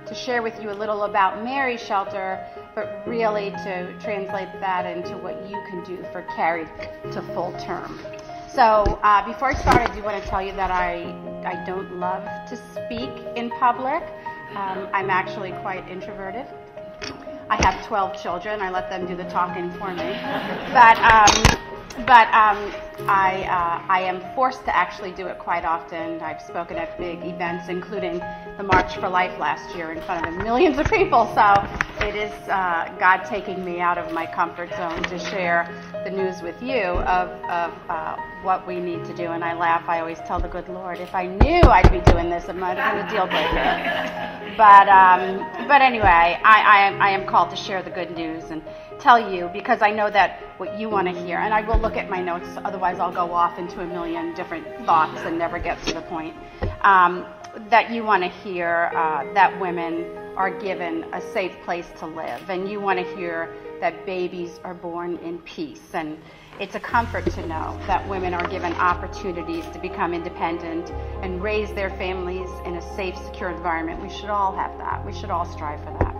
to share with you a little about Mary's shelter, but really to translate that into what you can do for Carried to Full Term. So before I start, I do want to tell you that I don't love to speak in public. I'm actually quite introverted. I have 12 children. I let them do the talking for me. But I am forced to actually do it quite often. I've spoken at big events, including the March for Life last year in front of millions of people. So it is God taking me out of my comfort zone to share the news with you of what we need to do. And I laugh. I always tell the good Lord, if I knew I'd be doing this, it might have been a deal breaker. But anyway, I am called to share the good news and tell you, because I know that what you want to hear, and I will look at my notes, otherwise I'll go off into a million different thoughts and never get to the point, that you want to hear that women are given a safe place to live, and you want to hear that babies are born in peace. And it's a comfort to know that women are given opportunities to become independent and raise their families in a safe, secure environment. We should all have that. We should all strive for that.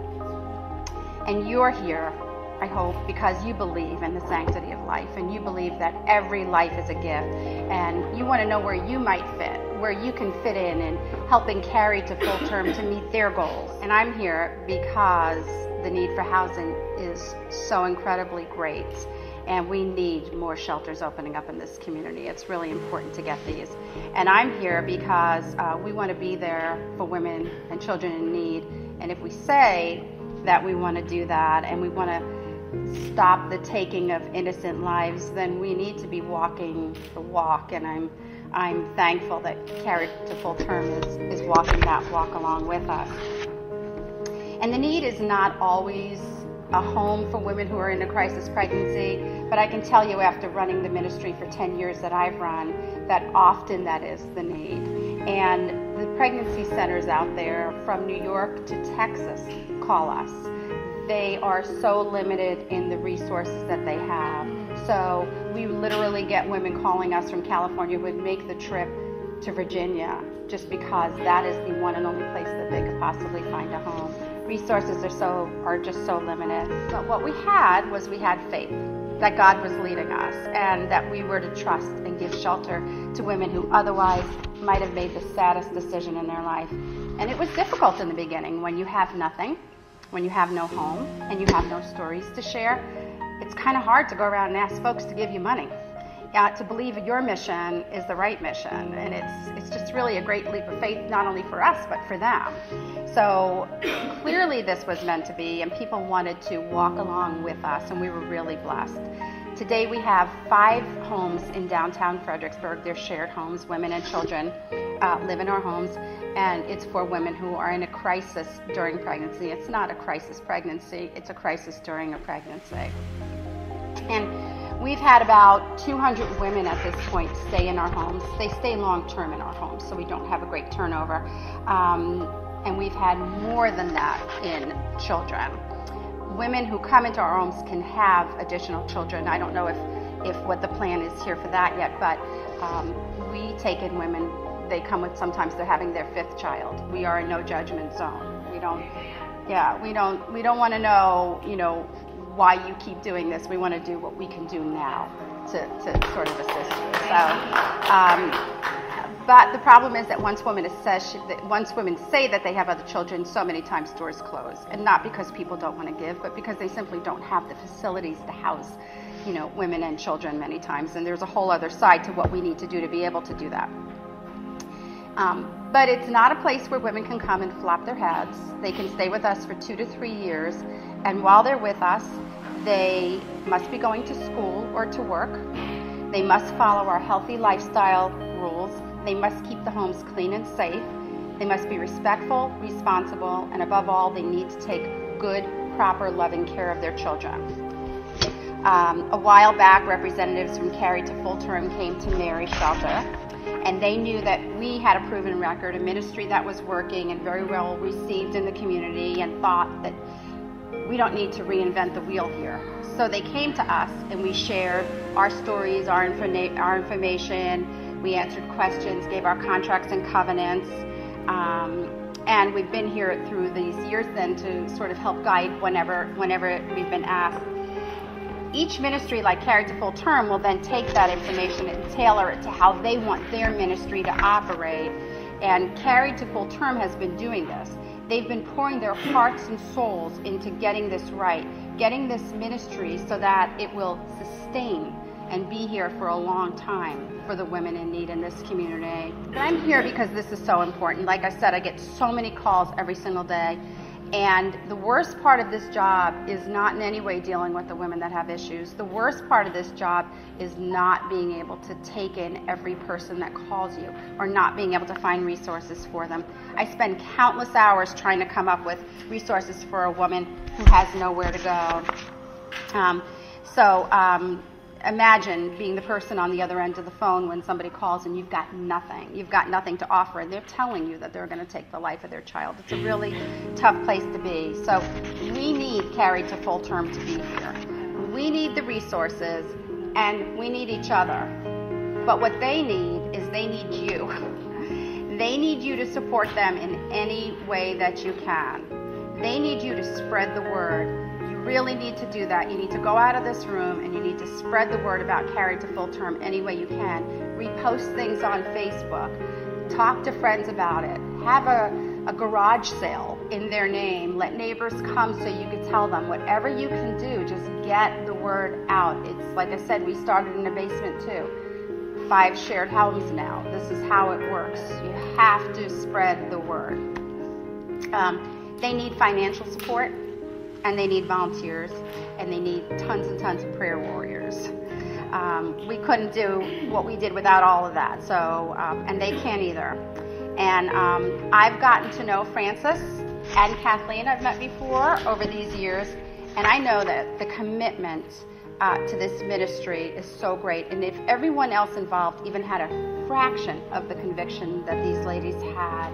And you're here, I hope, because you believe in the sanctity of life, and you believe that every life is a gift, and you want to know where you might fit, where you can fit in helping Carried to Full Term to meet their goals. And I'm here because the need for housing is so incredibly great, and we need more shelters opening up in this community. It's really important to get these. And I'm here because we want to be there for women and children in need. And if we say that we want to do that, and we want to stop the taking of innocent lives, then we need to be walking the walk. And I'm thankful that Carried to Full Term is walking that walk along with us. And the need is not always a home for women who are in a crisis pregnancy, but I can tell you, after running the ministry for 10 years that I've run, that often that is the need. And the pregnancy centers out there from New York to Texas call us. They are so limited in the resources that they have. So we literally get women calling us from California who would make the trip to Virginia just because that is the one and only place that they could possibly find a home. Resources are just so limited. But what we had faith that God was leading us, and that we were to trust and give shelter to women who otherwise might have made the saddest decision in their life. And it was difficult in the beginning when you have nothing, when you have no home, and you have no stories to share. It's kind of hard to go around and ask folks to give you money, to believe your mission is the right mission. And it's just really a great leap of faith, not only for us, but for them. So clearly this was meant to be, and people wanted to walk along with us, and we were really blessed. Today we have 5 homes in downtown Fredericksburg. They're shared homes. Women and children live in our homes, and it's for women who are in a crisis during pregnancy. It's not a crisis pregnancy, it's a crisis during a pregnancy. And we've had about 200 women at this point stay in our homes. They stay long-term in our homes, so we don't have a great turnover. And we've had more than that in children. Women who come into our homes can have additional children. I don't know if what the plan is here for that yet, but we take in women. They come with, sometimes they're having their 5th child. We are a no judgment zone. We don't want to know, why you keep doing this. We want to do what we can do now to sort of assist you. So, but the problem is that once women say that they have other children, so many times doors close, and not because people don't want to give, but because they simply don't have the facilities to house, women and children many times. And there's a whole other side to what we need to do to be able to do that. But it's not a place where women can come and flop their heads. They can stay with us for 2 to 3 years, and while they're with us, they must be going to school or to work. They must follow our healthy lifestyle rules. They must keep the homes clean and safe. They must be respectful, responsible, and above all, they need to take good, proper, loving care of their children. A while back, representatives from Carried to Full Term came to Mary's shelter, and they knew that we had a proven record, a ministry that was working and very well received in the community, and thought that we don't need to reinvent the wheel here. So they came to us, and we shared our stories, our information. We answered questions, gave our contracts and covenants, And we've been here through these years then to sort of help guide whenever we've been asked. Each ministry, like Carried to Full Term, will then take that information and tailor it to how they want their ministry to operate. And Carried to Full Term has been doing this. They've been pouring their hearts and souls into getting this right, getting this ministry so that it will sustain and be here for a long time for the women in need in this community. But I'm here because this is so important. Like I said, I get so many calls every single day. And the worst part of this job is not in any way dealing with the women that have issues. The worst part of this job is not being able to take in every person that calls you or not being able to find resources for them. I spend countless hours trying to come up with resources for a woman who has nowhere to go. Imagine being the person on the other end of the phone when somebody calls and you've got nothing. You've got nothing to offer, and they're telling you that they're going to take the life of their child. It's a really tough place to be. So we need Carried to Full Term to be here. We need the resources, and we need each other. But what they need is they need you. They need you to support them in any way that you can. They need you to spread the word. Really need to do that. You need to go out of this room and you need to spread the word about Carried to Full Term any way you can. Repost things on Facebook. Talk to friends about it. Have a garage sale in their name. Let neighbors come so you can tell them. Whatever you can do, just get the word out. It's like I said, we started in a basement too. 5 shared homes now. This is how it works. You have to spread the word. They need financial support. And they need volunteers, and they need tons and tons of prayer warriors. We couldn't do what we did without all of that, so and they can't either. And I've gotten to know Frances and Kathleen, I've met before, over these years, and I know that the commitment to this ministry is so great. And if everyone else involved even had a fraction of the conviction that these ladies had,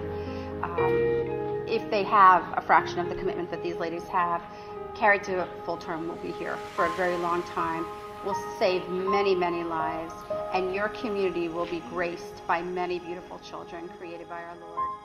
if they have a fraction of the commitment that these ladies have, Carried to Full Term will be here for a very long time. Will save many, many lives, and your community will be graced by many beautiful children created by our Lord.